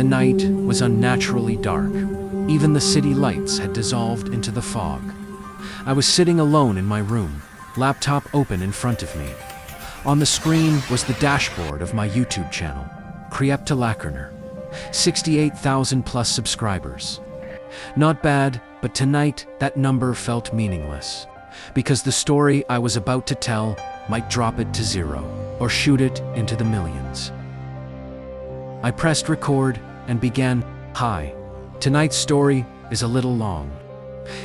night was unnaturally dark. Even the city lights had dissolved into the fog. I was sitting alone in my room, laptop open in front of me. On the screen was the dashboard of my YouTube channel, Kryptolakerner, 68,000 plus subscribers. Not bad, but tonight that number felt meaningless, because the story I was about to tell might drop it to zero, or shoot it into the millions. I pressed record and began. Hi. Tonight's story is a little long.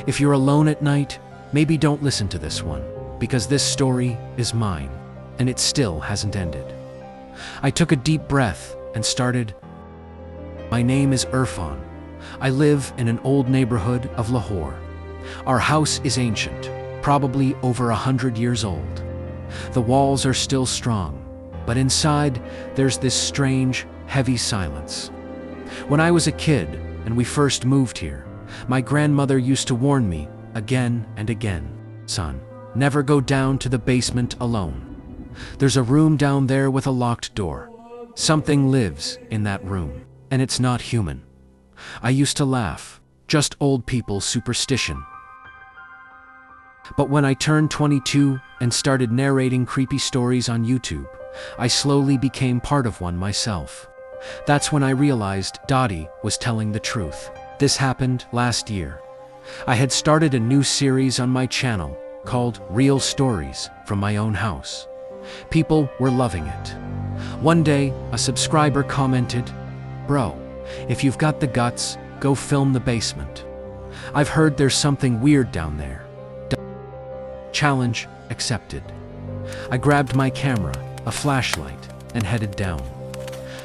If you're alone at night, maybe don't listen to this one, because this story is mine, and it still hasn't ended. I took a deep breath and started. My name is Irfan. I live in an old neighborhood of Lahore. Our house is ancient, probably over 100 years old. The walls are still strong, but inside there's this strange, heavy silence. When I was a kid and we first moved here, my grandmother used to warn me again and again, "Son, never go down to the basement alone. There's a room down there with a locked door. Something lives in that room, and it's not human." I used to laugh, just old people's superstition. But when I turned 22 and started narrating creepy stories on YouTube, I slowly became part of one myself. That's when I realized Dottie was telling the truth. This happened last year. I had started a new series on my channel called Real Stories from My Own House. People were loving it. One day, a subscriber commented, "Bro, if you've got the guts, go film the basement. I've heard there's something weird down there." Challenge accepted. I grabbed my camera, a flashlight, and headed down.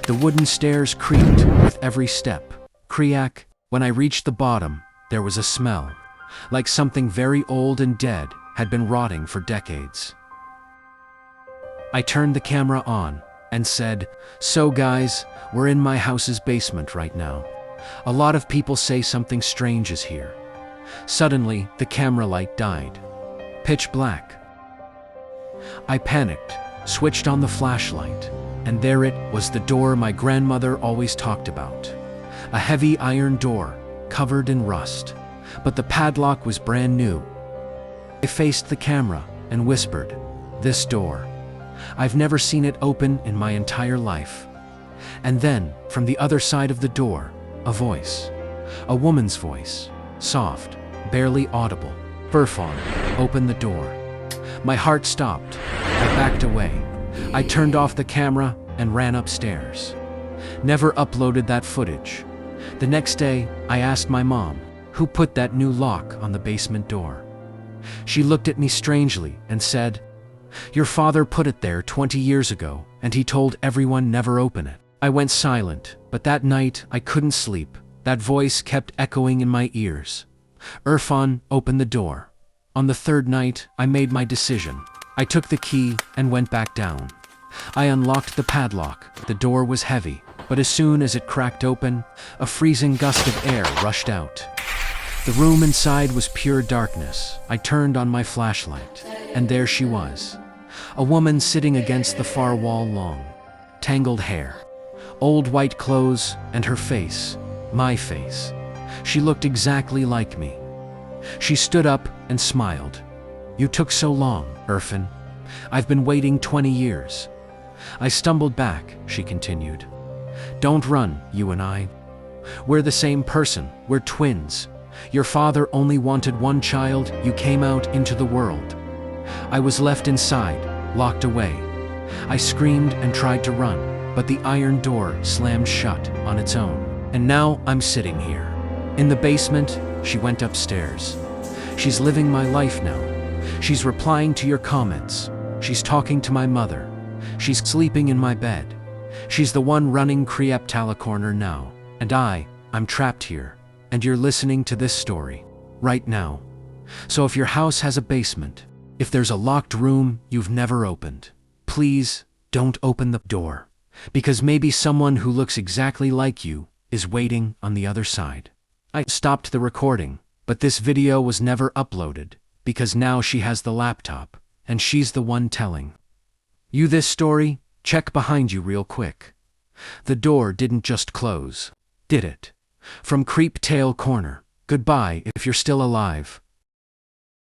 The wooden stairs creaked with every step. Kriak. When I reached the bottom, there was a smell, like something very old and dead had been rotting for decades. I turned the camera on and said, "So guys, we're in my house's basement right now. A lot of people say something strange is here." Suddenly, the camera light died. Pitch black. I panicked, switched on the flashlight, and there it was, the door my grandmother always talked about. A heavy iron door, covered in rust, but the padlock was brand new. I faced the camera and whispered, "This door. I've never seen it open in my entire life." And then, from the other side of the door, a voice. A woman's voice, soft, barely audible. "Irfan, open the door." My heart stopped. I backed away. I turned off the camera and ran upstairs. Never uploaded that footage. The next day, I asked my mom, "Who put that new lock on the basement door?" She looked at me strangely and said, "Your father put it there 20 years ago, and he told everyone never open it." I went silent, but that night I couldn't sleep. That voice kept echoing in my ears. "Irfan, open the door." On the third night, I made my decision. I took the key and went back down. I unlocked the padlock. The door was heavy, but as soon as it cracked open, a freezing gust of air rushed out. The room inside was pure darkness. I turned on my flashlight, and there she was. A woman sitting against the far wall, long, tangled hair, old white clothes, and her face, my face. She looked exactly like me. She stood up and smiled. "You took so long, Irfan. I've been waiting 20 years. I stumbled back," she continued. "Don't run, you and I. We're the same person, we're twins. Your father only wanted one child, you came out into the world. I was left inside, locked away. I screamed and tried to run, but the iron door slammed shut on its own. And now I'm sitting here. In the basement." She went upstairs. "She's living my life now. She's replying to your comments. She's talking to my mother. She's sleeping in my bed. She's the one running Kryptolakerner now. And I'm trapped here. And you're listening to this story right now. So if your house has a basement, if there's a locked room you've never opened, please don't open the door. Because maybe someone who looks exactly like you is waiting on the other side." I stopped the recording, but this video was never uploaded, because now she has the laptop, and she's the one telling you this story. Check behind you real quick. The door didn't just close. Did it. From Creep Tail Corner. Goodbye if you're still alive.